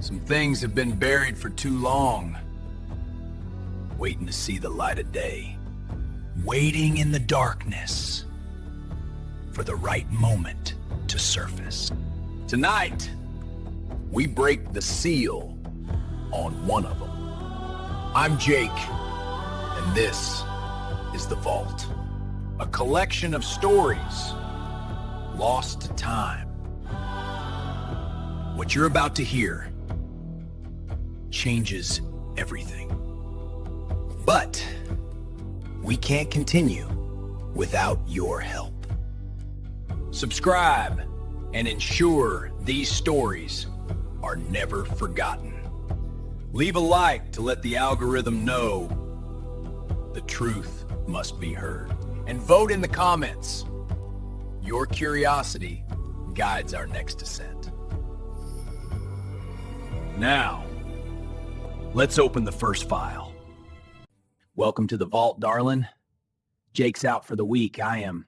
Some things have been buried for too long, waiting to see the light of day, waiting in the darkness for the right moment to surface. Tonight, we break the seal on one of them. I'm Jake, and this is The Vault, a collection of stories lost to time. What you're about to hear changes everything. But we can't continue without your help. Subscribe and ensure these stories are never forgotten. Leave a like to let the algorithm know the truth must be heard. And vote in the comments. Your curiosity guides our next ascent. Now, let's open the first file. Welcome to the vault, darling. Jake's out for the week. I am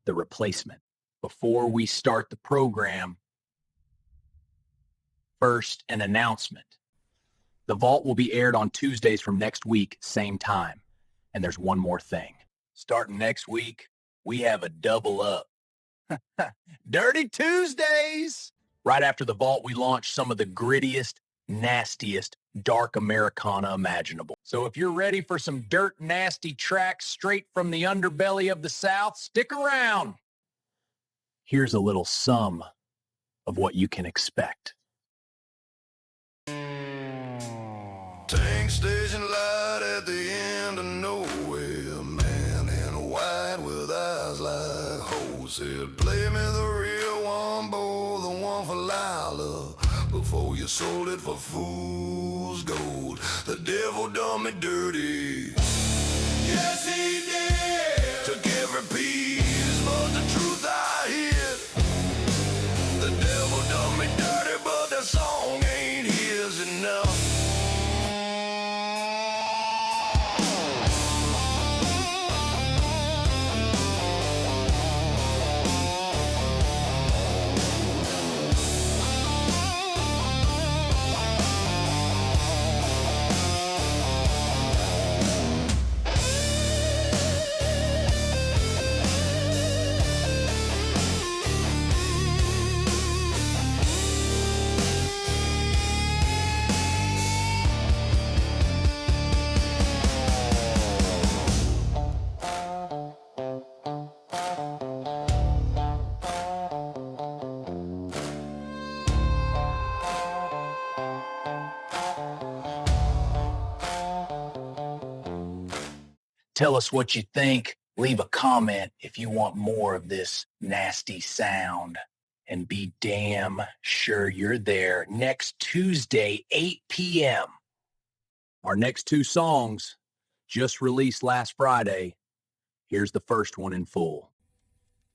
the replacement. Before we start the program, first, an announcement. The Vault will be aired on Tuesdays from next week, same time. And there's one more thing. Starting next week, we have a double up. Dirty Tuesdays! Right after The Vault, we launch some of the grittiest, nastiest, dark Americana imaginable. So if you're ready for some dirt nasty tracks straight from the underbelly of the South, stick around. Here's a little sum of what you can expect. Tank station light at the end of nowhere. Man in white with eyes like hoes said, play me the real one, Bo, the one for Lila. Before you sold it for fool's gold, the devil done me dirty. Yes, he did. Took every piece, but the truth I hid. The devil done me dirty, but the song ain't his enough. Tell us what you think. Leave a comment if you want more of this nasty sound. And be damn sure you're there next Tuesday, 8 p.m. Our next two songs just released last Friday. Here's the first one in full.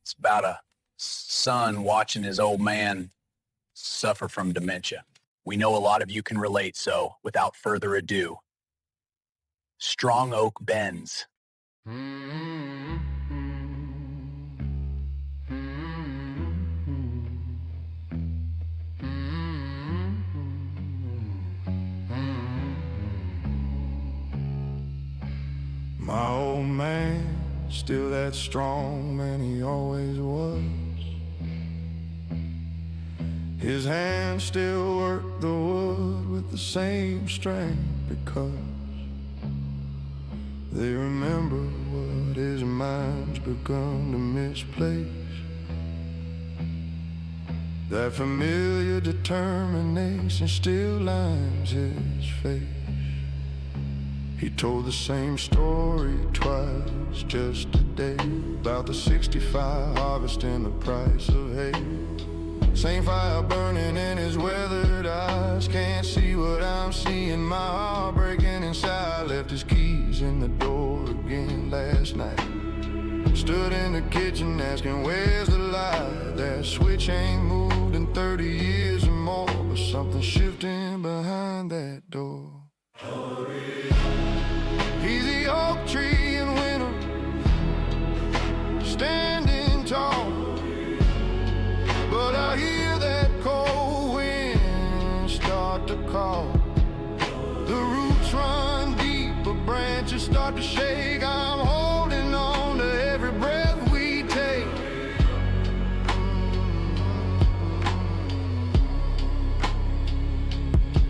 It's about a son watching his old man suffer from dementia. We know a lot of you can relate, so without further ado, Strong Oak Bends. My old man, still that strong man he always was. His hands still work the wood with the same strength because they remember what his mind's begun to misplace. That familiar determination still lines his face. He told the same story twice just today, about the 65 harvest and the price of hay. Same fire burning in his weathered eyes. Can't see what I'm seeing, my heart breaking inside. Left his keys in the door again last night. Stood in the kitchen asking where's the light. That switch ain't moved in 30 years or more, but something's shifting behind that door. He's the oak tree in winter, standing tall, but I hear that cold wind start start to call. The roots run deep, but branches start to shake. I'm holding on to every breath we take.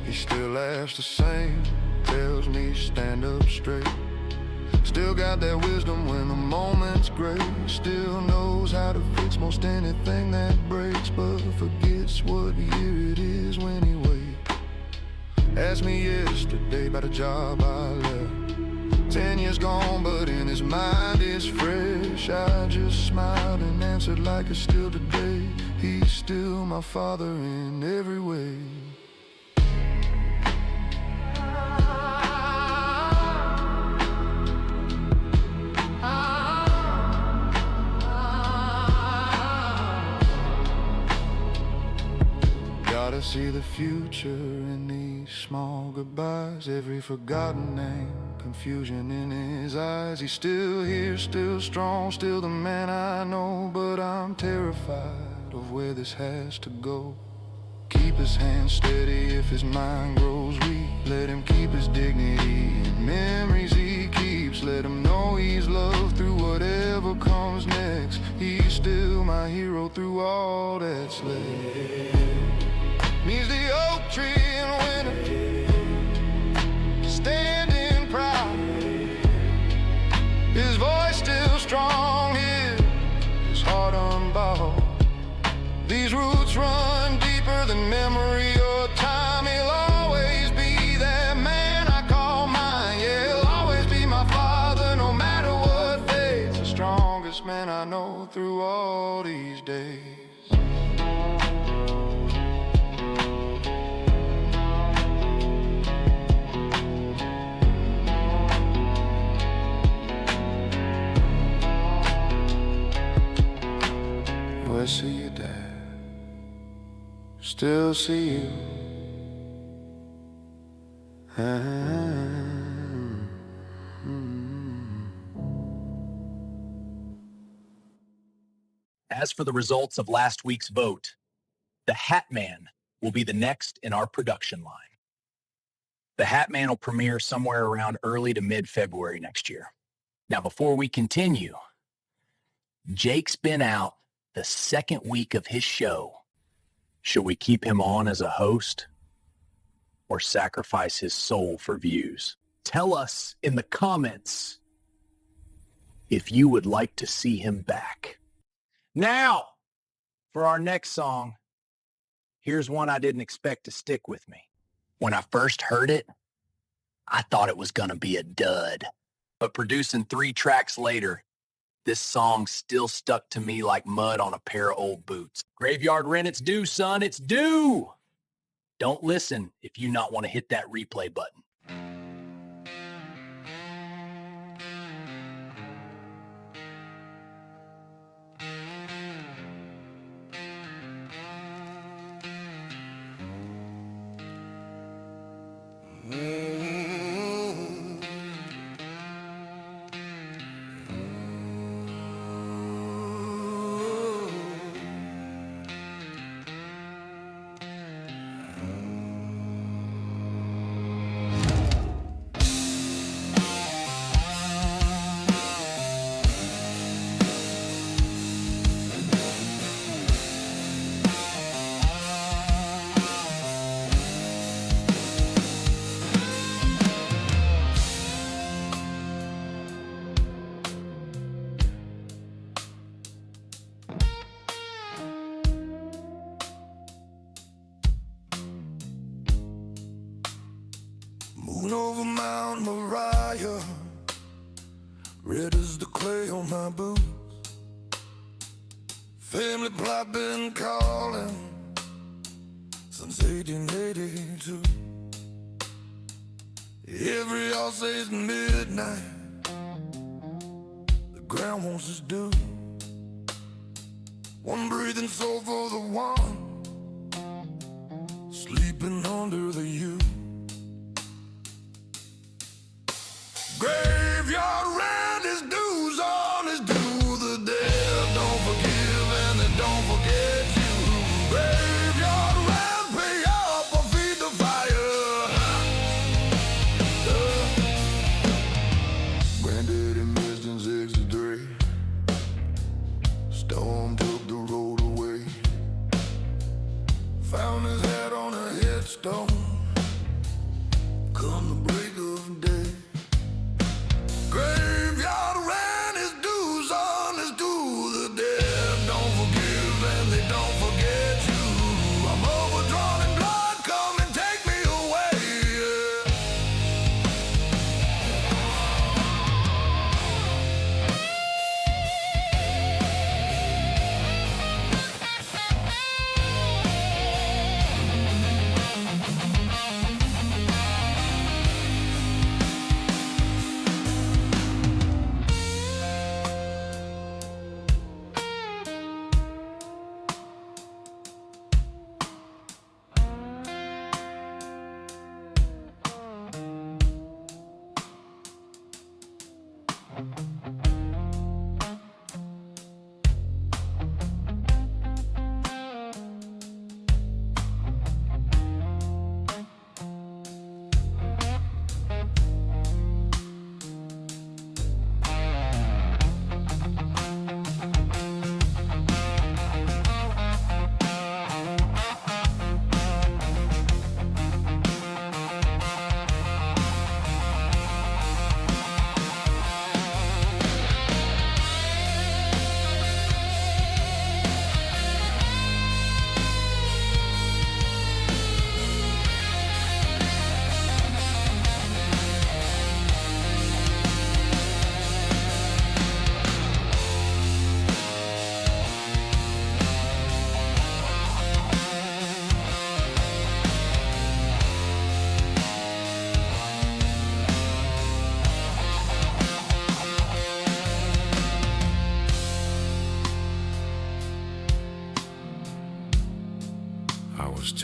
He still laughs the same, tells me stand up straight. Still got that wisdom when the moment's great. Still knows how to fix most anything that breaks, but forgets what year it is when he waits. Asked me yesterday about a job I left. 10 years gone, but in his mind it's fresh. I just smiled and answered like it's still today. He's still my father in every way. Gotta see the future in these small goodbyes. Every forgotten name, confusion in his eyes. He's still here, still strong, still the man I know. But I'm terrified of where this has to go. Keep his hand steady if his mind grows weak. Let him keep his dignity and memories he keeps. Let him know he's loved through whatever comes next. He's still my hero through all that's left. He's the oak tree in winter, standing proud. His voice still strong here, his heart unbowed. These roots run deeper than memory or time. He'll always be that man I call mine. Yeah, he'll always be my father, no matter what fades. The strongest man I know through all these days. I see you, Dad. Still see you. As for the results of last week's vote, the Hat Man will be the next in our production line. The Hat Man will premiere somewhere around early to mid-February next year. Now, before we continue, Jake's been out the second week of his show. Should we keep him on as a host or sacrifice his soul for views? Tell us in the comments if you would like to see him back. Now, for our next song, here's one I didn't expect to stick with me. When I first heard it, I thought it was going to be a dud. But producing 3 tracks later, this song still stuck to me like mud on a pair of old boots. Graveyard Rent, it's due, son, it's due. Don't listen if you not want to hit that replay button. Moon over Mount Moriah, red as the clay on my boots. Family plot been calling since 1882. Every all says midnight, the ground wants its due. One breathing soul for the one sleeping under the U. Graveyard rent is dues on his due. The dead don't forgive and they don't forget you. Graveyard rent, pay up or feed the fire.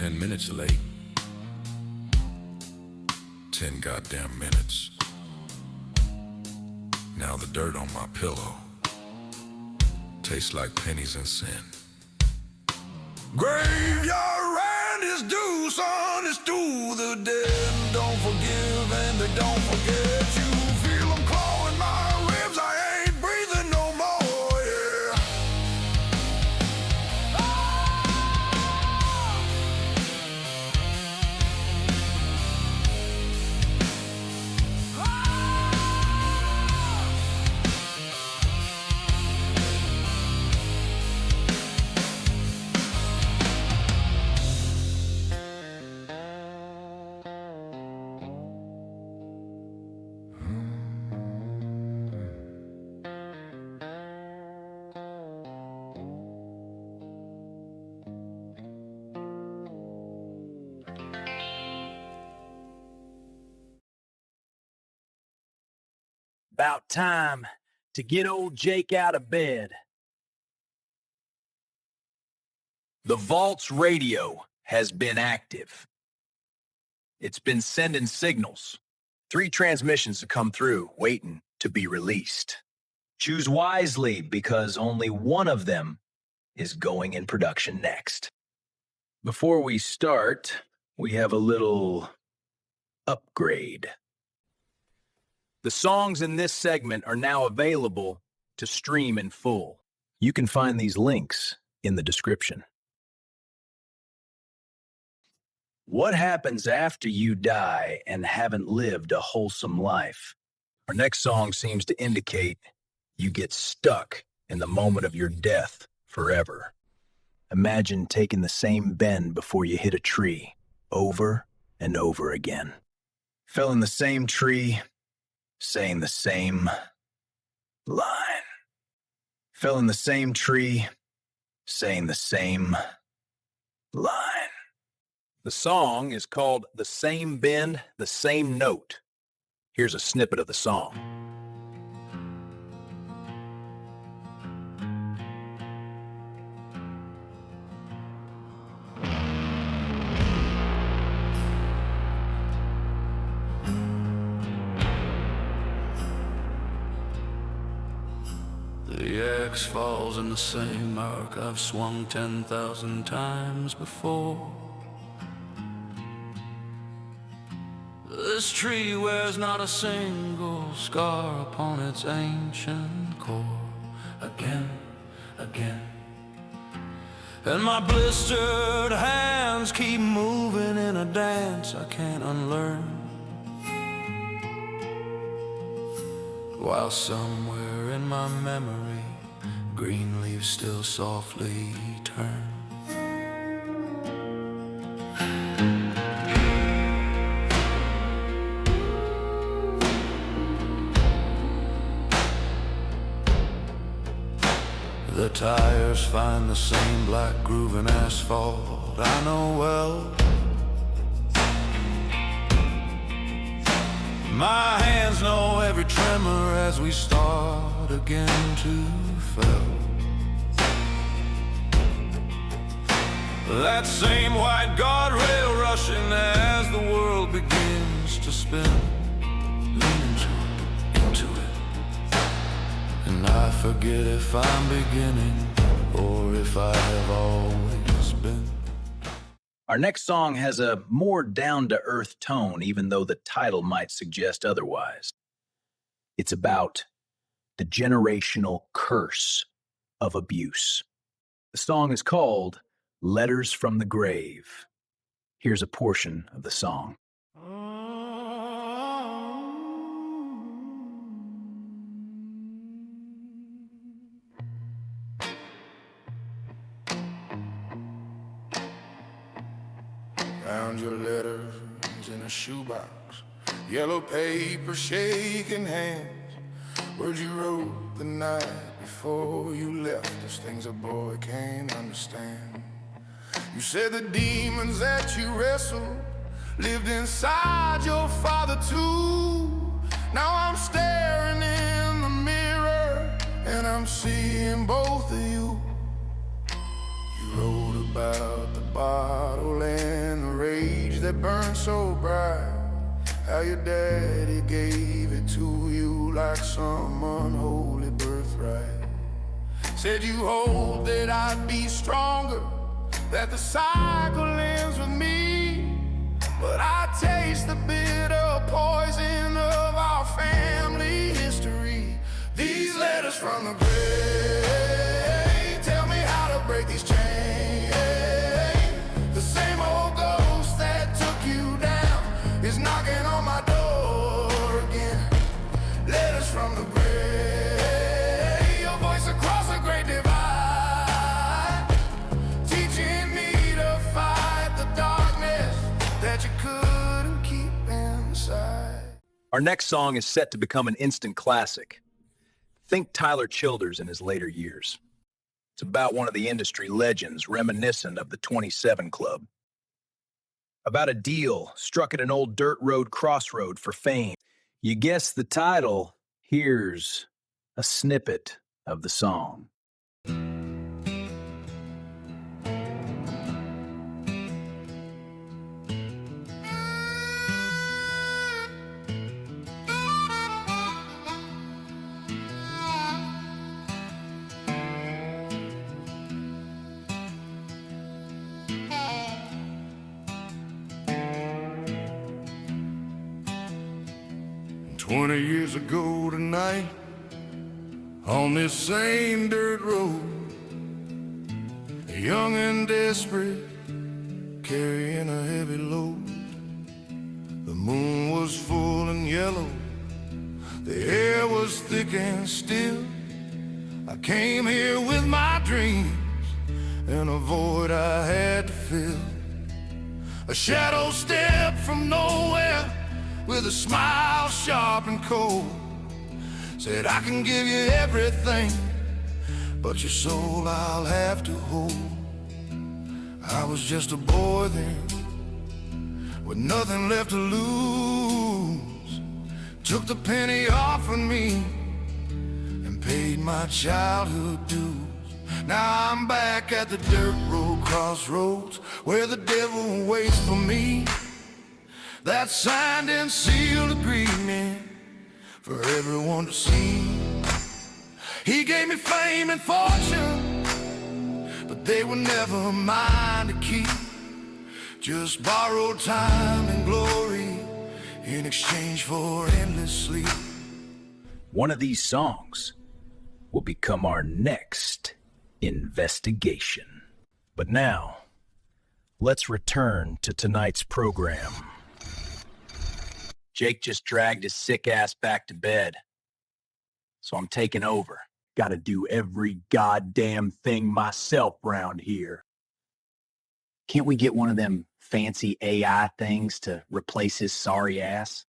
10 minutes late. 10 goddamn minutes. Now the dirt on my pillow tastes like pennies and sin. Graveyard rent is due, son, it's due. The dead don't forgive and they don't forget you. Feel them clawing my ribs, I ain't breathing no more, yeah. About time to get old Jake out of bed. The Vault's radio has been active. It's been sending signals. 3 transmissions to come through, waiting to be released. Choose wisely because only one of them is going in production next. Before we start, we have a little upgrade. The songs in this segment are now available to stream in full. You can find these links in the description. What happens after you die and haven't lived a wholesome life? Our next song seems to indicate you get stuck in the moment of your death forever. Imagine taking the same bend before you hit a tree over and over again. Fell in the same tree, saying the same line. Fell in the same tree, saying the same line. The song is called The Same Bend, the Same Note. Here's a snippet of the song. The axe falls in the same mark I've swung 10,000 times before. This tree wears not a single scar upon its ancient core. Again, again. And my blistered hands keep moving in a dance I can't unlearn. While somewhere in my memory, green leaves still softly turn. The tires find the same black groove in asphalt I know well. My hands know every tremor as we start again to fail. That same white guardrail rushing as the world begins to spin. Lean into it. And I forget if I'm beginning or if I have always been. Our next song has a more down-to-earth tone, even though the title might suggest otherwise. It's about the generational curse of abuse. The song is called Letters from the Grave. Here's a portion of the song. Found your letters in a shoebox, yellow paper, shaking hands. Words you wrote the night before you left us, things a boy can't understand. You said the demons that you wrestled lived inside your father too. Now I'm staring in the mirror and I'm seeing both of you. You wrote about the bottle and the rage that burns so bright. How your daddy gave it to you like some unholy birthright. Said you hoped that I'd be stronger, that the cycle ends with me. But I taste the bitter poison of our family history. These letters from the grave tell me how to break these chains. The same old ghost that took you down is knocking on my door again. Letters from the grave, your voice across the great divide, teaching me to fight the darkness that you couldn't keep inside. Our next song is set to become an instant classic. Think Tyler Childers in his later years. It's about one of the industry legends reminiscent of the 27 Club. About a deal struck at an old dirt road crossroad for fame. You guessed the title. Here's a snippet of the song. 20 years ago tonight, on this same dirt road, young and desperate, carrying a heavy load. The moon was full and yellow, the air was thick and still. I came here with my dreams and a void I had to fill. A shadow stepped from nowhere with a smile sharp and cold, said, I can give you everything, but your soul I'll have to hold. I was just a boy then, with nothing left to lose. Took the penny off of me and paid my childhood dues. Now I'm back at the dirt road crossroads, where the devil waits for me. That signed and sealed agreement for everyone to see. He gave me fame and fortune, but they were never mine to keep. Just borrowed time and glory in exchange for endless sleep. One of these songs will become our next investigation. But now, let's return to tonight's program. Jake just dragged his sick ass back to bed, so I'm taking over. Gotta do every goddamn thing myself round here. Can't we get one of them fancy AI things to replace his sorry ass?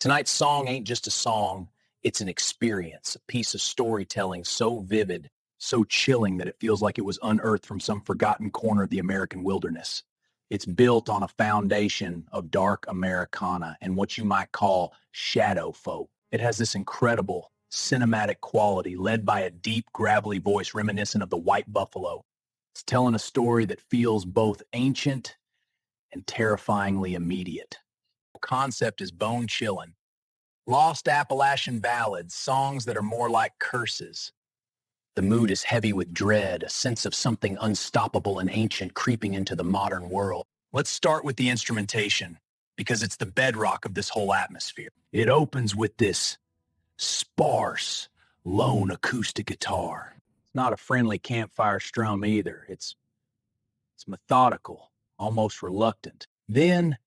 Tonight's song ain't just a song, it's an experience, a piece of storytelling so vivid, so chilling that it feels like it was unearthed from some forgotten corner of the American wilderness. It's built on a foundation of dark Americana and what you might call shadow folk. It has this incredible cinematic quality led by a deep, gravelly voice reminiscent of the White Buffalo. It's telling a story that feels both ancient and terrifyingly immediate. The concept is bone-chilling. Lost Appalachian ballads, songs that are more like curses. The mood is heavy with dread, a sense of something unstoppable and ancient creeping into the modern world. Let's start with the instrumentation, because it's the bedrock of this whole atmosphere. It opens with this sparse, lone acoustic guitar. It's not a friendly campfire strum either. It's methodical, almost reluctant. Then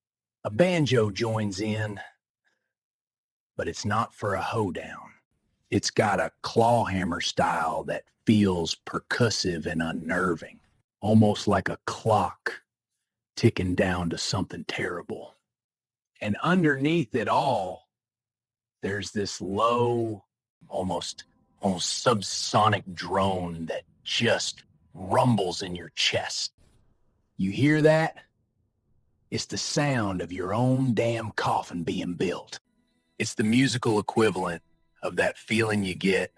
a banjo joins in, but it's not for a hoedown. It's got a claw hammer style that feels percussive and unnerving, almost like a clock ticking down to something terrible. And underneath it all, there's this low, almost subsonic drone that just rumbles in your chest. You hear that? It's the sound of your own damn coffin being built. It's the musical equivalent of that feeling you get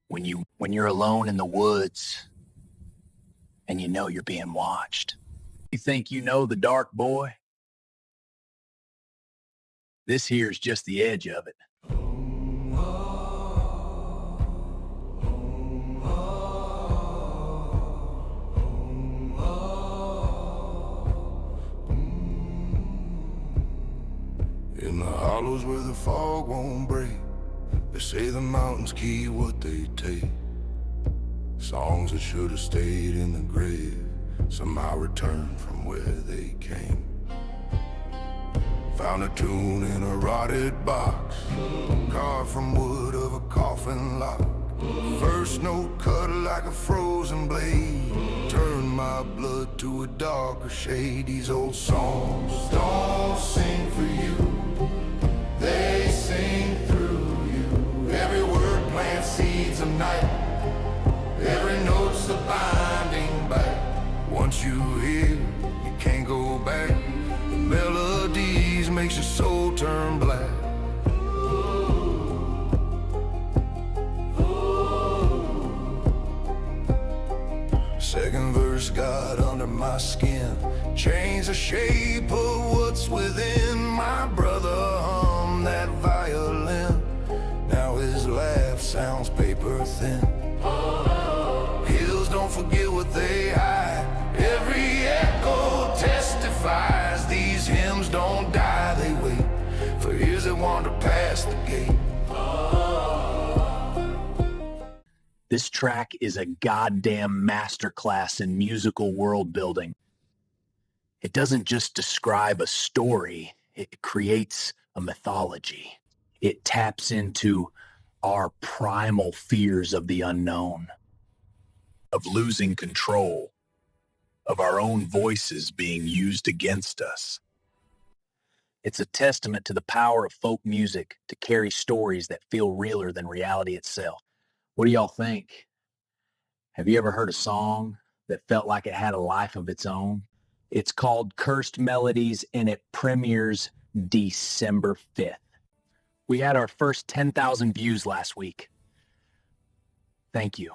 when you're alone in the woods and you know you're being watched. You think you know the dark, boy? This here's just the edge of it. In the hollows where the fog won't break, they say the mountains keep what they take. Songs that should have stayed in the grave somehow returned from where they came. Found a tune in a rotted box, carved from wood of a coffin lock. First note cut like a frozen blade, turned my blood to a darker shade. These old songs don't sing for you, they sing through you. Every word plants seeds of night, every note's a binding back. Once you hear, you can't go back. The melodies makes your soul turn black. Second verse got under my skin, changed the shape of what's within. My brother hummed that violin, now his laugh sounds paper thin. Hills don't forget what they hide, every echo testifies. These hymns don't die, they wait for ears that wander past the gate. This track is a goddamn masterclass in musical world building. It doesn't just describe a story, it creates a mythology. It taps into our primal fears of the unknown, of losing control, of our own voices being used against us. It's a testament to the power of folk music to carry stories that feel realer than reality itself. What do y'all think? Have you ever heard a song that felt like it had a life of its own? It's called Cursed Melodies, and it premieres December 5th. We had our first 10,000 views last week. Thank you.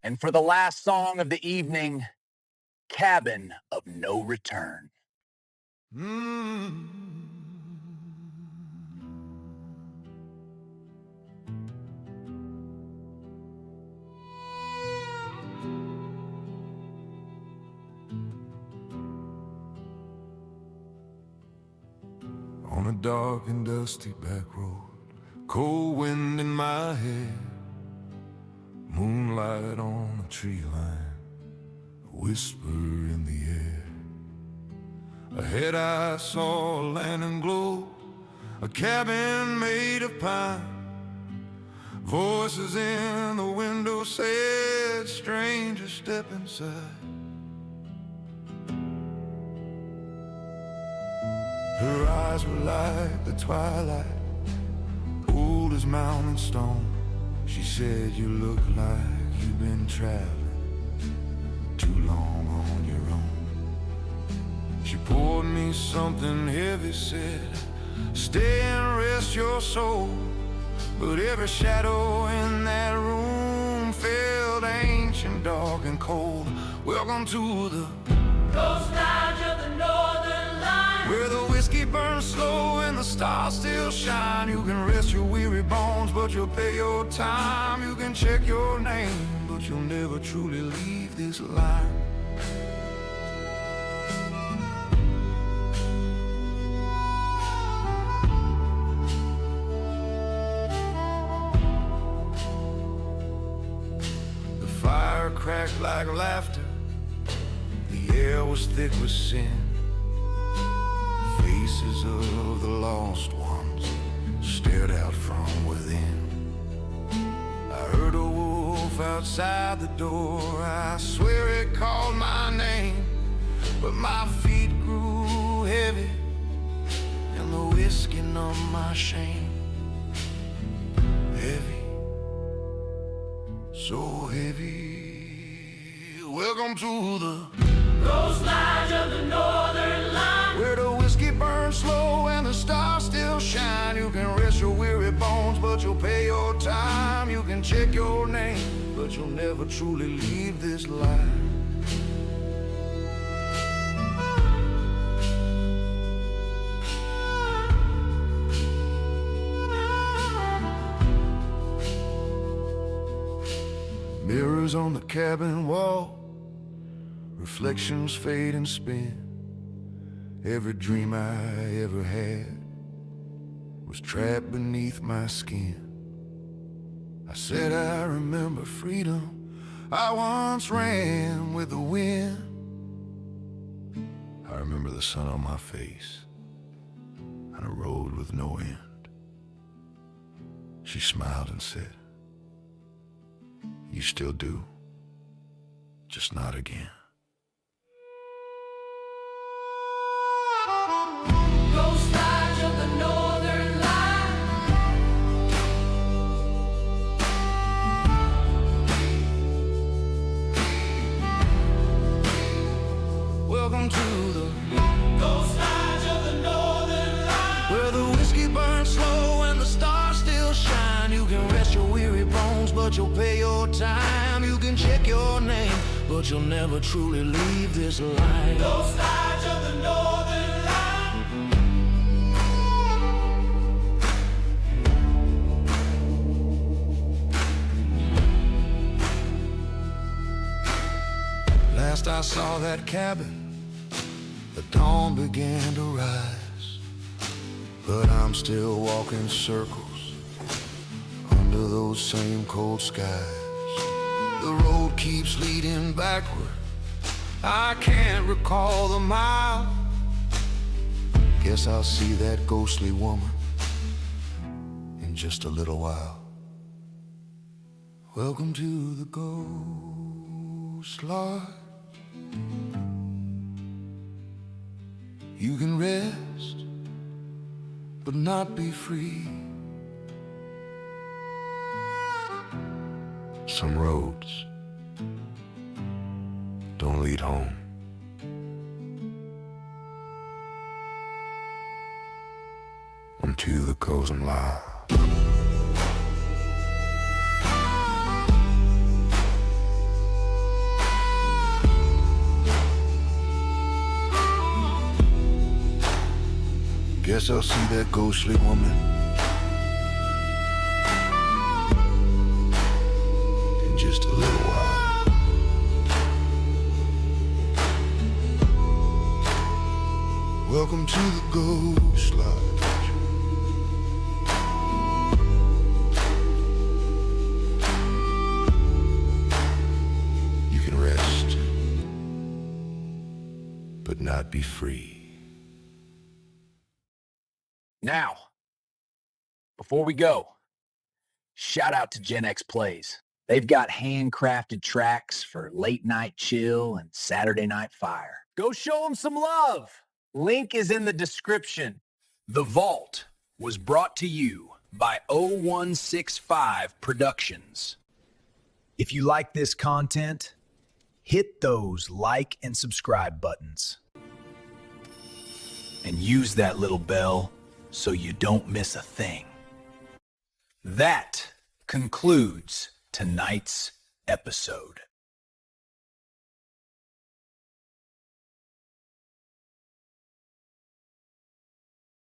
And for the last song of the evening, Cabin of No Return. On a dark and dusty back road, cold wind in my hair, moonlight on a tree line, a whisper in the air. Ahead I saw a lantern glow, a cabin made of pine. Voices in the window said, stranger, step inside. Her eyes were like the twilight, old as mountain stone. She said, you look like you've been traveling too long on your own. She poured me something heavy, said, stay and rest your soul. But every shadow in that room felt ancient, dark and cold. Welcome to the Ghost Lounge of the Northern Line, where the whiskey burns slow and the stars still shine. You can rest your weary bones, but you'll pay your time. You can check your name, but you'll never truly leave this line. The fire cracked like laughter, the air was thick with sin. Faces of the lost ones stared out from within. I heard a wolf outside the door, I swear it called my name. But my feet grew heavy and the whiskey numbed my shame. Heavy, so heavy. Welcome to the Ghost Lodge of the Northern Line, where the whiskey burns slow and the stars still shine. You can rest your weary bones, but you'll pay your time. You can check your name, but you'll never truly leave this life. Paintings on the cabin wall, reflections fade and spin. Every dream I ever had was trapped beneath my skin. I said I remember freedom. I once ran with the wind. I remember the sun on my face and a road with no end. She smiled and said, "You still do, just not again." Ghost lodge of the northern line. Welcome to the Ghost lodge of the northern line, where the whiskey burns slow and the stars still shine. You can rest your weary bones, but you'll pay your time. You can check your name, but you'll never truly leave this life. Ghost lodge of the northern line. Last I saw that cabin, the dawn began to rise, but I'm still walking circles under those same cold skies. The road keeps leading backward, I can't recall the mile. Guess I'll see that ghostly woman in just a little while. Welcome to the Ghost Lodge. You can rest, but not be free. Some roads don't lead home. Unto the Ghost Lodge. Guess I'll see that ghostly woman in just a little while. Welcome to the Ghost Lodge. You can rest, but not be free. Now, before we go, shout out to Gen X Plays. They've got handcrafted tracks for late night chill and Saturday night fire. Go show them some love. Link is in the description. The Vault was brought to you by 0165 Productions. If you like this content, hit those like and subscribe buttons. And use that little bell so you don't miss a thing. That concludes tonight's episode.